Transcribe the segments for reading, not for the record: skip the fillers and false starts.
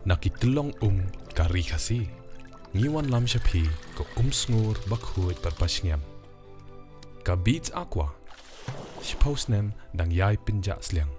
Nakitlong kari kasi. Ngiwan lam siya pi ko sngur bakhuit parpasngam. Ka beats aqua. Shpausnem dang yai pinja sliang.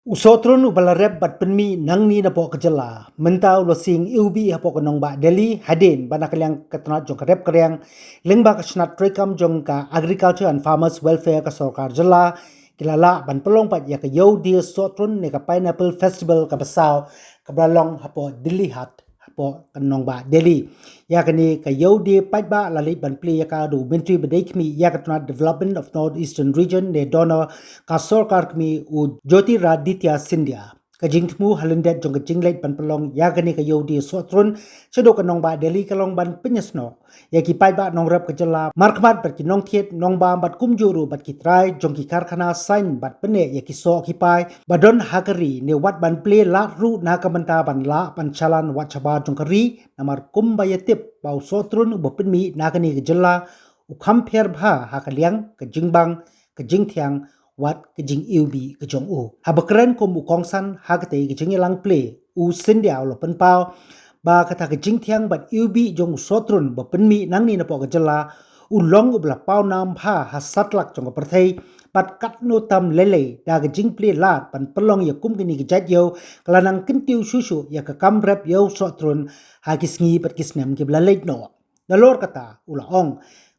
Usotron ubalarep bat penmi nang ni na po kejela. Mentau lo sing iubi hapo kenong ba Delhi hadin bana kaliang ketenat jong karep keriang lengba kesnat trekam jong ka Agriculture and Farmers Welfare ka Sorkar jela kilala ban pelong pat ya ke yo dia sotron ne ka Pineapple Festival ka besau ka bralong hapo Delhi hat hapo kenong ba Delhi ya kini ka yo dia pat ba lalit ban pli ya ka du menteri bedekmi ya ketenat Development of Northeastern Region ne donor ka Sorkar kmi u Jyotiraditya Scindia kajing temu halendet jong kajinglet ban pelong ya kini ka yo dia sotron sedo kenong ba Delhi kalong ban penyesno ya ki pai ba nong rep kejela markmat bat ki nong thiet nong ba bat kumjuru bat ki trai jong ki karkhana sain bat pene ya ki so ki pai badon hakari ne wat ban ple la ru na kamanta ban la ban chalan wat chaba jong kari namar kumbayatip bau sotrun bo penmi na kani kejela u khamper bha hakaliang kajingbang kajingthiang wat kajing iubi kajong u habakren kom u kongsan hakate kajing lang ple u Scindia lo penpau ba kata kajing thiang bat iubi jong sotrun ba penmi nang ni na po kajela u long u bla pau nam pha hasatlak jong perthei bat kat no tam lele da kajing ple lat pan pelong ya kum kini kejat yo kelanang kentiu susu ya ka kam rep yo sotrun ha kisngi pat kisnem ke bla leit no dalor kata ula ong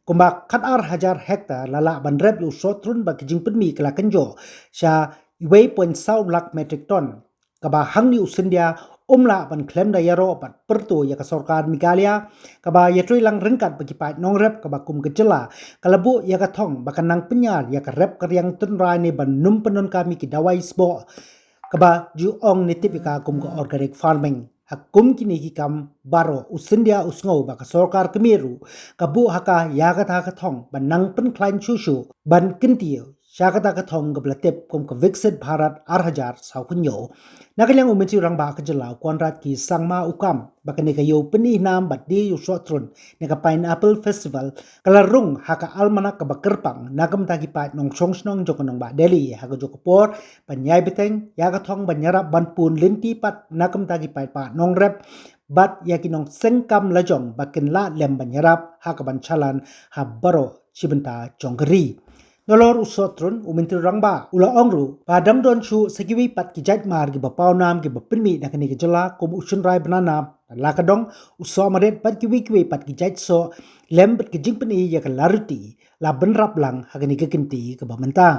kumbak katar hajar hektar lala ban rep yu sotrun ba kijing penmi kala kenjo sha 2.7 lakh metric ton kaba hang ni Scindia umla ban klem da yaro pat perto ya ka Sorkar Meghalaya kaba yatrui lang rengkat bagi pat nong rep kaba kum kejela kalabu ya ka thong bakanang penyar ya ka rep karyang tunrai ne ban num penon kami ki dawai sbo kaba ju ong ne tipika kum ko organic farming hakum kini hikam baro Scindia usngau baka Sorkar Kemiru kabu haka yakata kathong banang pen klein shushu ban kintiu syakata kathong gablatip kum ka Viksit Bharat Arhajar saukunyo nakalyang umensi rang ba kajelaw konrat ki sangma ukam baka ne kayo peni nam bat di yu sotrun ne ka Pineapple Festival kalarung haka almanak ka bakerpang nakam takipat nong songsnong jokonong ba Delhi haka jokopor panyai beteng yakathong banyarap banpun linti pat nakam takipat pa nong rep bat yakinong sengkam lajong bakin la lem banyarap haka banchalan ha baro chibenta jongri nolor usotrun umintir rangba ula ongru padam don chu sekiwi pat ki jait mar gi bapau nam gi bapinmi nakani ki jela kum usun rai banana lakadong uso maret pat ki wikwi pat ki jait so lem bat ki jingpeni ya ka laruti la benrap lang hakani ki kinti ka bamenta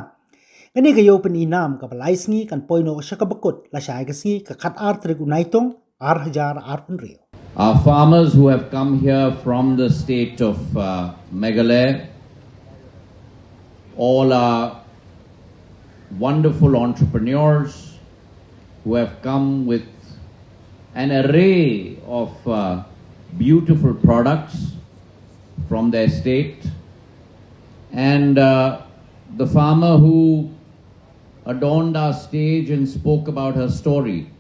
kani ka yo peni nam ka balai sngi kan poino shaka bakut la shai ka sngi ka khat ar trigu naitong ar hajar ar punrio. Our farmers who have come here from the state of Meghalaya all are wonderful entrepreneurs who have come with an array of beautiful products from their state, and the farmer who adorned our stage and spoke about her story,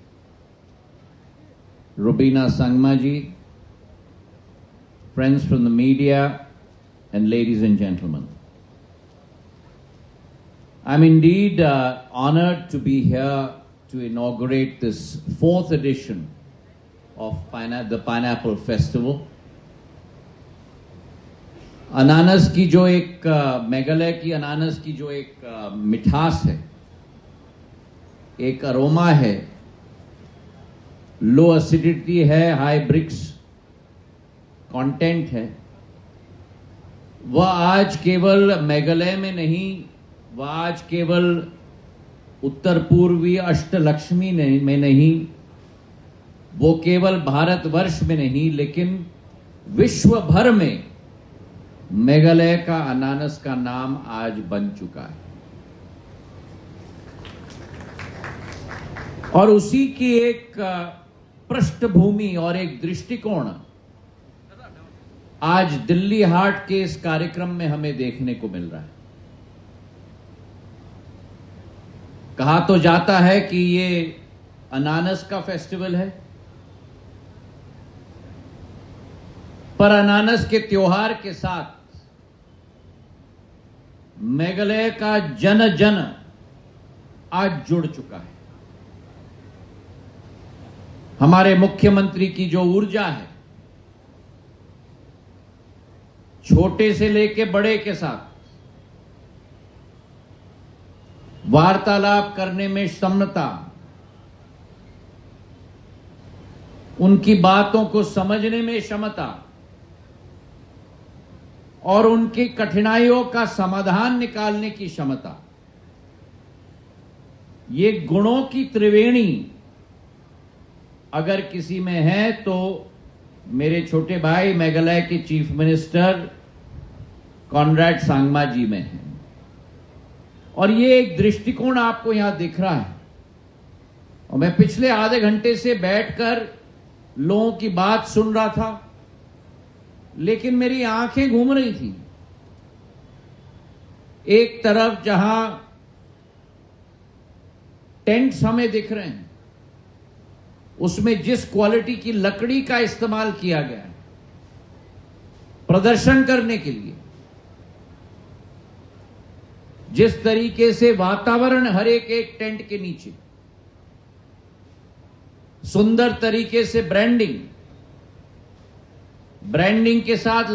Rubina Sangmaji, friends from the media, and ladies and gentlemen. I'm indeed honored to be here to inaugurate this fourth edition of the Pineapple Festival. अनानस की जो एक मेघालय की अनानस की जो एक मिठास है, एक अरोमा है, लो एसिडिटी है, हाई ब्रिक्स कंटेंट है, वह आज केवल मेघालय में नहीं, वह आज केवल उत्तर पूर्वी अष्टलक्ष्मी में नहीं, वो केवल भारतवर्ष में नहीं लेकिन विश्व भर में मेघालय का अनानस का नाम आज बन चुका है। और उसी की एक पृष्ठभूमि और एक दृष्टिकोण आज दिल्ली हाट के इस कार्यक्रम में हमें देखने को मिल रहा है। कहा तो जाता है कि ये अनानस का फेस्टिवल है, पर अनानस के त्योहार के साथ मेघालय का जन जन आज जुड़ चुका है। हमारे मुख्यमंत्री की जो ऊर्जा है, छोटे से लेके बड़े के साथ वार्तालाप करने में क्षमता, उनकी बातों को समझने में क्षमता और उनकी कठिनाइयों का समाधान निकालने की क्षमता, ये गुणों की त्रिवेणी अगर किसी में है तो मेरे छोटे भाई मेघालय के चीफ मिनिस्टर कॉनराड सांगमा जी में है। और ये एक दृष्टिकोण आपको यहां दिख रहा है। और मैं पिछले आधे घंटे से बैठकर लोगों की बात सुन रहा था, लेकिन मेरी आंखें घूम रही थी। एक तरफ जहां टेंट्स हमें दिख रहे हैं, उसमें जिस क्वालिटी की लकड़ी का इस्तेमाल किया गया है प्रदर्शन करने के लिए, जिस तरीके से वातावरण हर एक टेंट के नीचे सुंदर तरीके से ब्रांडिंग के साथ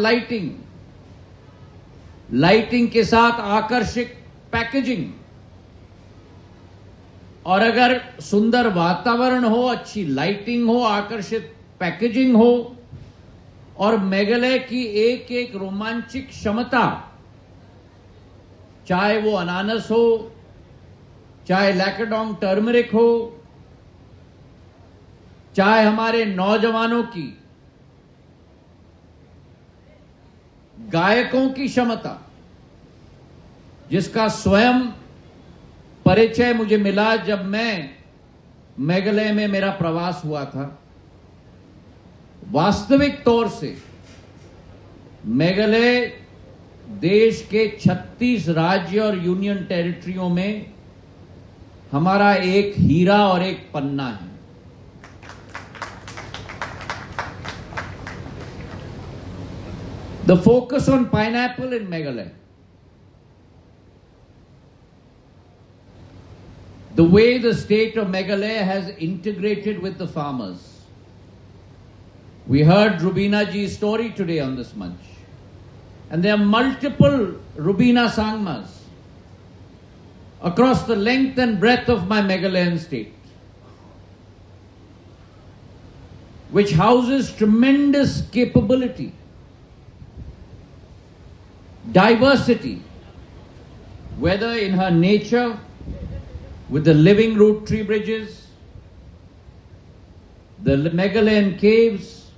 लाइटिंग के साथ आकर्षक पैकेजिंग, और अगर सुंदर वातावरण हो, अच्छी लाइटिंग हो, आकर्षित पैकेजिंग हो और मेघालय की एक रोमांचक क्षमता, चाहे वो अनानस हो, चाहे लैकेडोंग टर्मरिक हो, चाहे हमारे नौजवानों की गायकों की क्षमता, जिसका स्वयं परिचय मुझे मिला जब मैं मेघालय में मेरा प्रवास हुआ था। वास्तविक तौर से मेघालय देश के 36 राज्य और यूनियन टेरिटरियों में हमारा एक हीरा और एक पन्ना है। The focus on pineapple in Meghalaya, the way the state of Meghalaya has integrated with the farmers. We heard Rubina ji's story today on this munch. And there are multiple Rubina Sangmas across the length and breadth of my Meghalayan state, which houses tremendous capability, diversity, whether in her nature with the living root tree bridges, the Meghalayan caves,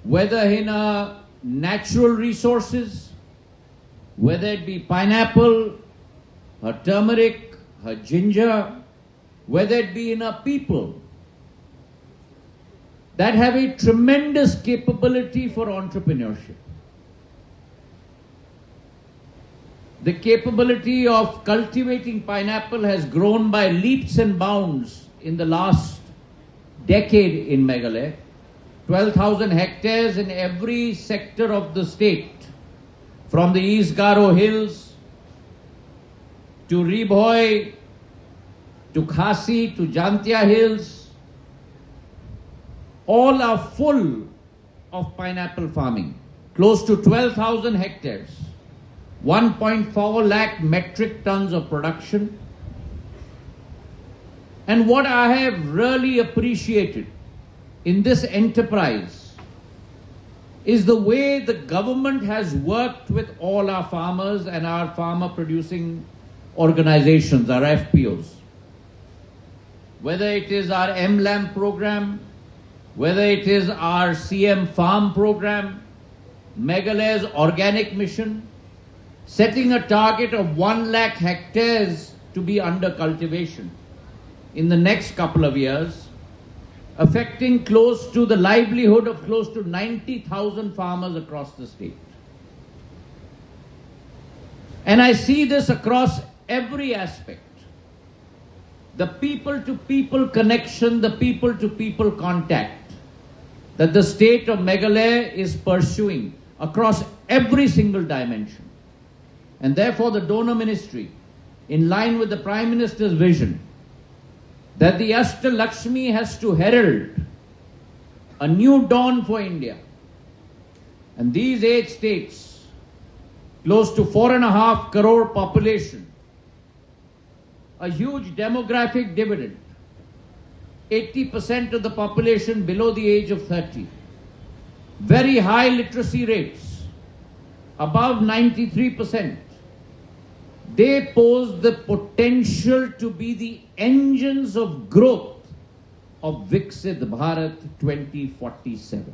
whether in her natural resources, whether it be pineapple, her turmeric, her ginger, whether it be in her people that have a tremendous capability for entrepreneurship. The capability of cultivating pineapple has grown by leaps and bounds in the last decade in Meghalaya. 12,000 hectares in every sector of the state, from the East Garo Hills to Ribhoi, to Khasi, to Jantia Hills, all are full of pineapple farming. Close to 12,000 hectares, 1.4 lakh metric tons of production. And what I have really appreciated in this enterprise is the way the government has worked with all our farmers and our farmer producing organizations, our FPOs. Whether it is our MLAM program, whether it is our CM Farm program, Meghalaya's organic mission, setting a target of 1 lakh hectares to be under cultivation in the next couple of years, affecting close to the livelihood of close to 90,000 farmers across the state. And I see this across every aspect. The people-to-people connection, the people-to-people contact that the state of Meghalaya is pursuing across every single dimension. And therefore the donor ministry, in line with the Prime Minister's vision, that the Ashtalakshmi has to herald a new dawn for India. And these 8 states, close to 4.5 crore population, a huge demographic dividend, 80% of the population below the age of 30, very high literacy rates, above 93%. They pose the potential to be the engines of growth of Viksit Bharat 2047.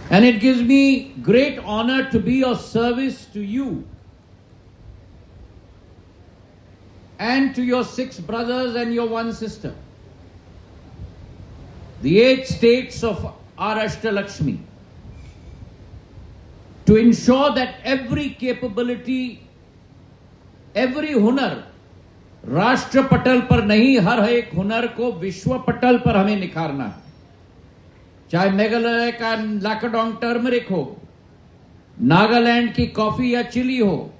And it gives me great honor to be of service to you and to your 6 brothers and your 1 sister, the 8 states of our Ashtalakshmi, to ensure that every capability, every हुनर राष्ट्र पटल पर नहीं, हर एक हुनर को विश्व पटल पर हमें निखारना है। चाहे मेघालय का लाकाडोंग टर्मरिक हो, नागालैंड की कॉफी या चिली हो,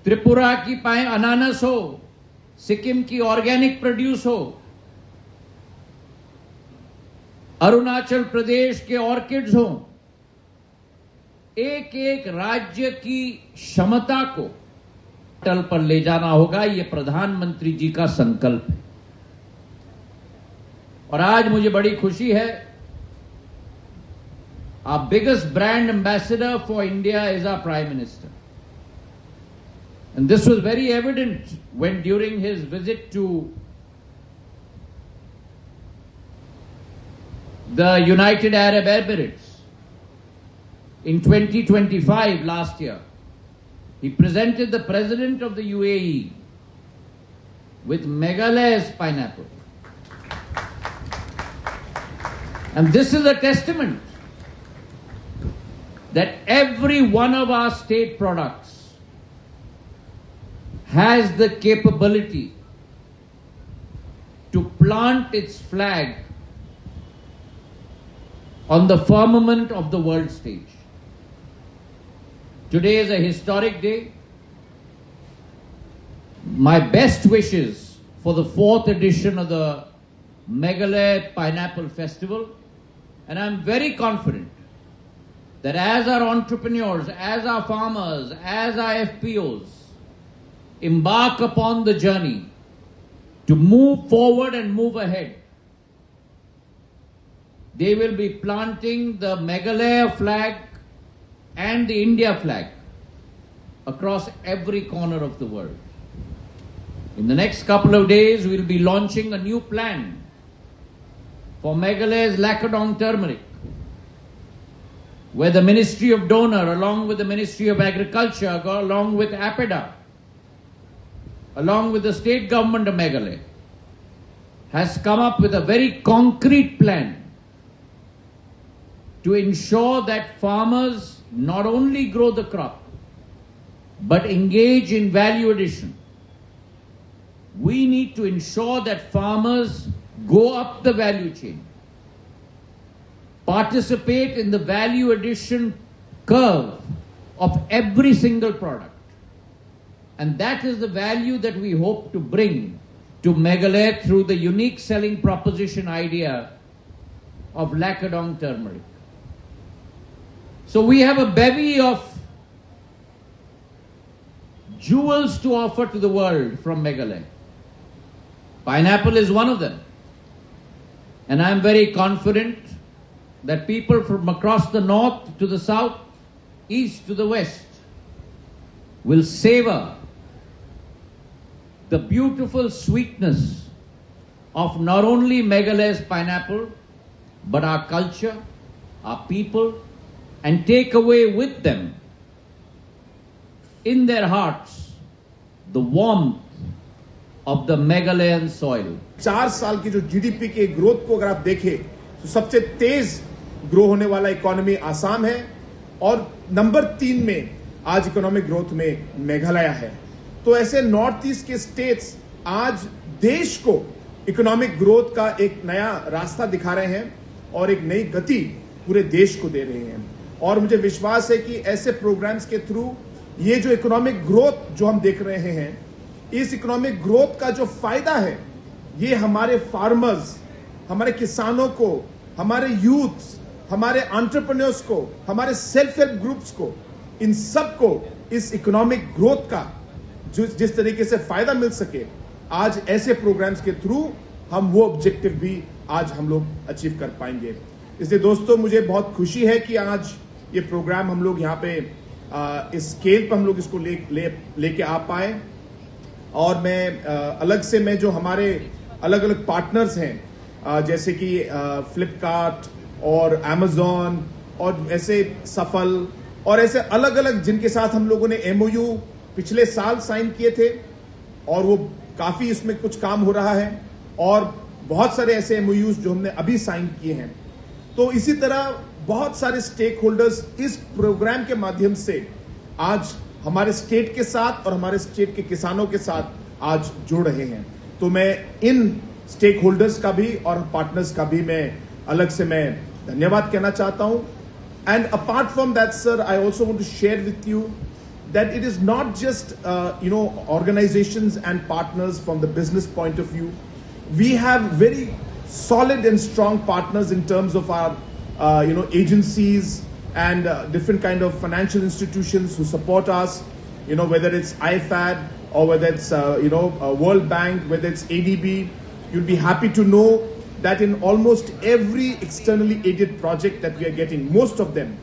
त्रिपुरा की पाए अनानस हो, सिक्किम की ऑर्गेनिक प्रोड्यूस हो, अरुणाचल प्रदेश के ऑर्किड्स हो, एक एक राज्य की क्षमता को तल पर ले जाना होगा। यह प्रधानमंत्री जी का संकल्प है। और आज मुझे बड़ी खुशी है, our biggest brand ambassador for India is our Prime Minister. And this was very evident when during his visit to the United Arab Emirates in 2025 last year. He presented the President of the UAE with Meghalaya's pineapple. And this is a testament that every one of our state products has the capability to plant its flag on the firmament of the world stage. Today is a historic day. My best wishes for the 4th edition of the Meghalaya Pineapple Festival. And I'm very confident that as our entrepreneurs, as our farmers, as our FPOs embark upon the journey to move forward and move ahead, they will be planting the Meghalaya flag and the India flag across every corner of the world. In the next couple of days, we will be launching a new plan for Meghalaya's Laakadoong turmeric, where the Ministry of Donor, along with the Ministry of Agriculture, along with APEDA, along with the state government of Meghalaya, has come up with a very concrete plan to ensure that farmers not only grow the crop, but engage in value addition. We need to ensure that farmers go up the value chain, participate in the value addition curve of every single product. And that is the value that we hope to bring to Meghalaya through the unique selling proposition idea of Laakadoong turmeric. So we have a bevy of jewels to offer to the world from Meghalaya. Pineapple is one of them. And I am very confident that people from across the north to the south, east to the west, will savor the beautiful sweetness of not only Meghalaya's pineapple, but our culture, our people, and take away with them in their hearts the warmth of the Meghalayan soil. 4 साल की जो GDP के growth को अगर आप देखें तो सबसे तेज ग्रो होने वाला इकोनॉमी आसाम है और नंबर 3 में आज इकोनॉमिक ग्रोथ में मेघालय है। तो ऐसे नॉर्थ ईस्ट के स्टेट्स आज देश को इकोनॉमिक ग्रोथ का एक नया रास्ता दिखा रहे हैं और एक नई गति पूरे देश को दे रहे हैं। और मुझे विश्वास है कि ऐसे प्रोग्राम्स के थ्रू ये जो इकोनॉमिक ग्रोथ जो हम देख रहे हैं इस इकोनॉमिक ग्रोथ का जो फायदा है ये हमारे फार्मर्स, हमारे किसानों को, हमारे यूथ, हमारे एंटरप्रेन्योर्स को, हमारे सेल्फ हेल्प ग्रुप्स को, इन सबको इस इकोनॉमिक ग्रोथ का जिस तरीके से फायदा मिल सके, आज ऐसे प्रोग्राम्स के थ्रू हम वो ऑब्जेक्टिव भी आज हम लोग अचीव कर पाएंगे। इसलिए दोस्तों मुझे बहुत खुशी है कि आज ये प्रोग्राम हम लोग यहाँ पे इस स्केल पर हम लोग इसको लेके आ पाए। और मैं अलग से मैं जो हमारे अलग अलग पार्टनर्स हैं जैसे कि फ्लिपकार्ट और अमेजॉन और ऐसे सफल और ऐसे अलग अलग जिनके साथ हम लोगों ने एमओयू पिछले साल साइन किए थे और वो काफी इसमें कुछ काम हो रहा है, और बहुत सारे ऐसे एमओयूज जो हमने अभी साइन किए हैं। तो इसी तरह बहुत सारे स्टेक होल्डर्स इस प्रोग्राम के माध्यम से आज हमारे स्टेट के साथ और हमारे स्टेट के किसानों के साथ आज जुड़ रहे हैं। तो मैं इन स्टेक होल्डर्स का भी और पार्टनर्स का भी मैं अलग से मैं धन्यवाद कहना चाहता हूं। And apart from that sir, I also want to share with you that it is not just organizations and partners from the business point of view. We have very solid and strong partners in terms of our agencies and different kind of financial institutions who support us, whether it's IFAD or whether it's World Bank, whether it's ADB. You'll be happy to know that in almost every externally aided project that we are getting, most of them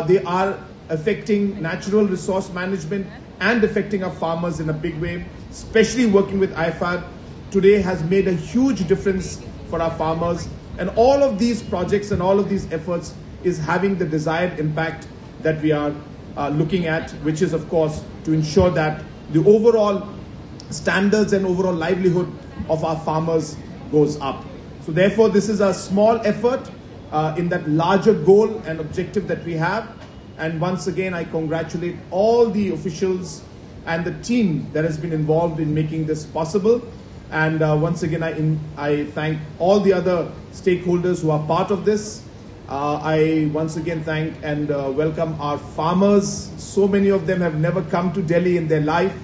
they are affecting natural resource management and affecting our farmers in a big way. Especially working with IFAD today has made a huge difference for our farmers, and all of these projects and all of these efforts is having the desired impact that we are looking at, which is of course to ensure that the overall standards and overall livelihood of our farmers goes up. So therefore this is a small effort in that larger goal and objective that we have. And once again, I congratulate all the officials and the team that has been involved in making this possible. And once again, I thank all the other stakeholders who are part of this. I once again thank and welcome our farmers. So many of them have never come to Delhi in their life.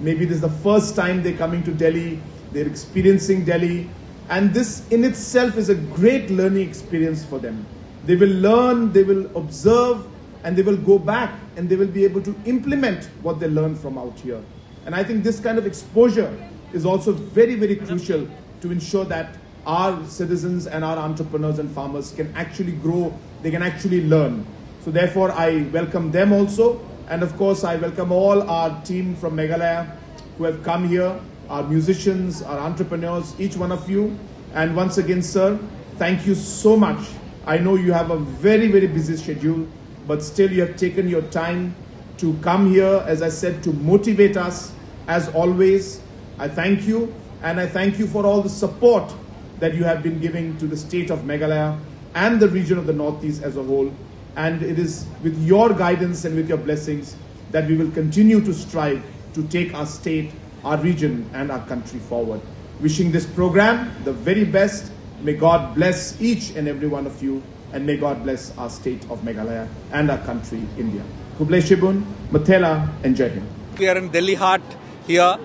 Maybe this is the first time they're coming to Delhi. They're experiencing Delhi. And this in itself is a great learning experience for them. They will learn, they will observe, and they will go back and they will be able to implement what they learn from out here. And I think this kind of exposure is also very, very crucial to ensure that our citizens and our entrepreneurs and farmers can actually grow, they can actually learn. So therefore, I welcome them also. And of course, I welcome all our team from Meghalaya who have come here, our musicians, our entrepreneurs, each one of you. And once again, sir, thank you so much. I know you have a very, very busy schedule, but still you have taken your time to come here, as I said, to motivate us. As always, I thank you, and I thank you for all the support that you have been giving to the state of Meghalaya and the region of the Northeast as a whole. And it is with your guidance and with your blessings that we will continue to strive to take our state, our region, and our country forward. Wishing this program the very best. May God bless each and every one of you, and may God bless our state of Meghalaya and our country, India. Kublai Shibun, Mathela, and Jai Hind. We are in Delhi Heart here.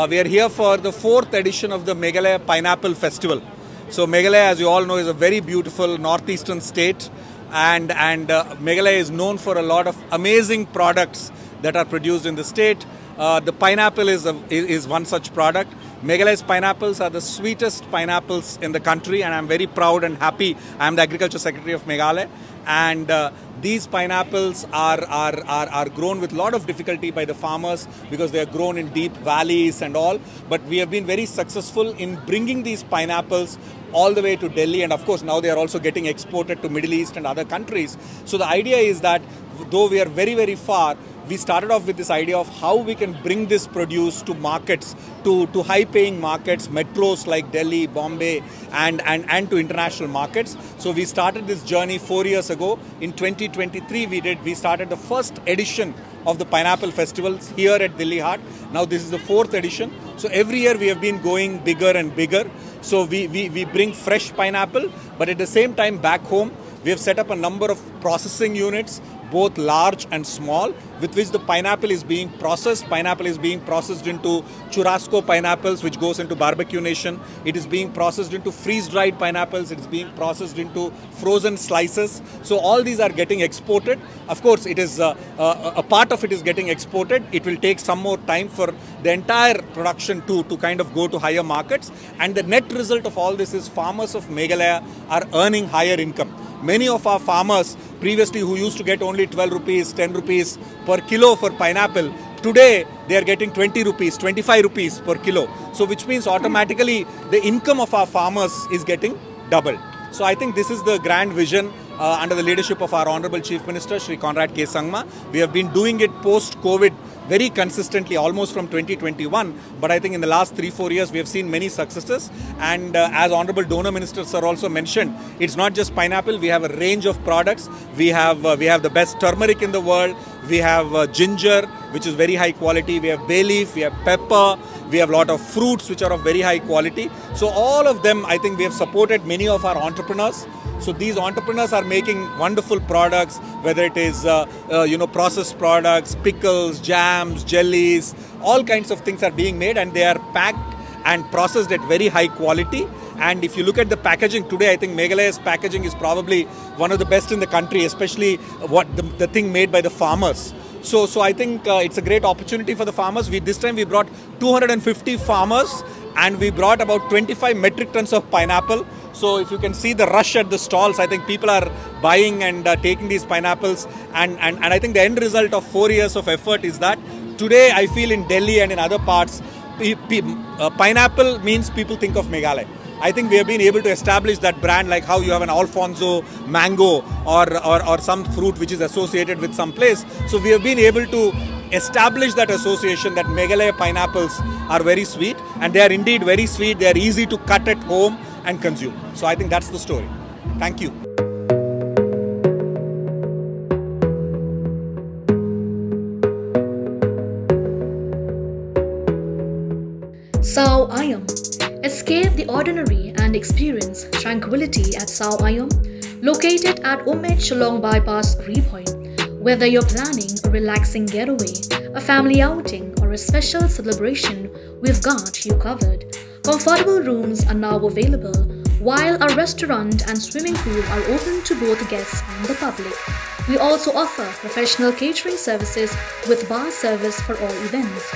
We are here for the 4th edition of the Meghalaya Pineapple Festival. So Meghalaya, as you all know, is a very beautiful northeastern state, and Meghalaya is known for a lot of amazing products that are produced in the state. The pineapple is one such product. Meghalaya's pineapples are the sweetest pineapples in the country, and I'm very proud and happy. I'm the Agriculture Secretary of Meghalaya, and these pineapples are grown with a lot of difficulty by the farmers because they are grown in deep valleys and all. But we have been very successful in bringing these pineapples all the way to Delhi, and of course now they are also getting exported to Middle East and other countries. So the idea is that though we are very, very far, we started off with this idea of how we can bring this produce to markets, to high-paying markets, metros like Delhi, Bombay, and to international markets. So we started this journey 4 years ago. In 2023, we started the first edition of the Pineapple Festivals here at Delhi Heart. Now this is the 4th edition. So every year we have been going bigger and bigger. So we bring fresh pineapple, but at the same time back home, we have set up a number of processing units, both large and small, with which the pineapple is being processed. Pineapple is being processed into churrasco pineapples, which goes into barbecue nation. It is being processed into freeze-dried pineapples. It is being processed into frozen slices. So all these are getting exported. Of course, it is a part of it is getting exported. It will take some more time for the entire production to kind of go to higher markets. And the net result of all this is farmers of Meghalaya are earning higher income. Many of our farmers previously who used to get only 12 rupees, 10 rupees per kilo for pineapple, today they are getting 20 rupees, 25 rupees per kilo. So which means automatically the income of our farmers is getting doubled. So I think this is the grand vision under the leadership of our Honorable Chief Minister, Shri Conrad K. Sangma. We have been doing it post-COVID very consistently, almost from 2021. But I think in the last 3-4 years, we have seen many successes. And as Honorable Donor Minister Sir also mentioned, it's not just pineapple. We have a range of products. We have the best turmeric in the world. We have ginger, which is very high quality. We have bay leaf. We have pepper. We have a lot of fruits, which are of very high quality. So all of them, I think we have supported many of our entrepreneurs. So these entrepreneurs are making wonderful products, whether it is processed products, pickles, jams, jellies, all kinds of things are being made, and they are packed and processed at very high quality. And if you look at the packaging today, I think Meghalaya's packaging is probably one of the best in the country, especially what the thing made by the farmers. So I think it's a great opportunity for the farmers. This time we brought 250 farmers, and we brought about 25 metric tons of pineapple. So if you can see the rush at the stalls, I think people are buying and taking these pineapples. And I think the end result of 4 years of effort is that today I feel in Delhi and in other parts, pineapple means people think of Meghalaya. I think we have been able to establish that brand, like how you have an Alfonso mango or some fruit which is associated with some place. So we have been able to establish that association that Meghalaya pineapples are very sweet, and they are indeed very sweet. They are easy to cut at home and consume. So I think that's the story. Thank you. Sao Ayam. Escape the ordinary and experience tranquility at Sao Ayam, located at Umed Shillong Bypass 3 Point. Whether you're planning a relaxing getaway, a family outing, or a special celebration, we've got you covered. Comfortable rooms are now available, while our restaurant and swimming pool are open to both guests and the public. We also offer professional catering services with bar service for all events.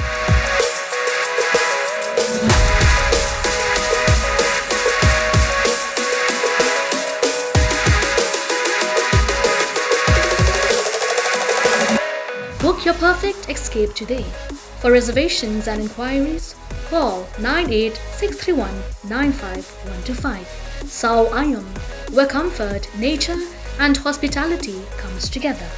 Book your perfect escape today. For reservations and inquiries, call 98-631-95125. Sao Ayam, where comfort, nature, and hospitality comes together.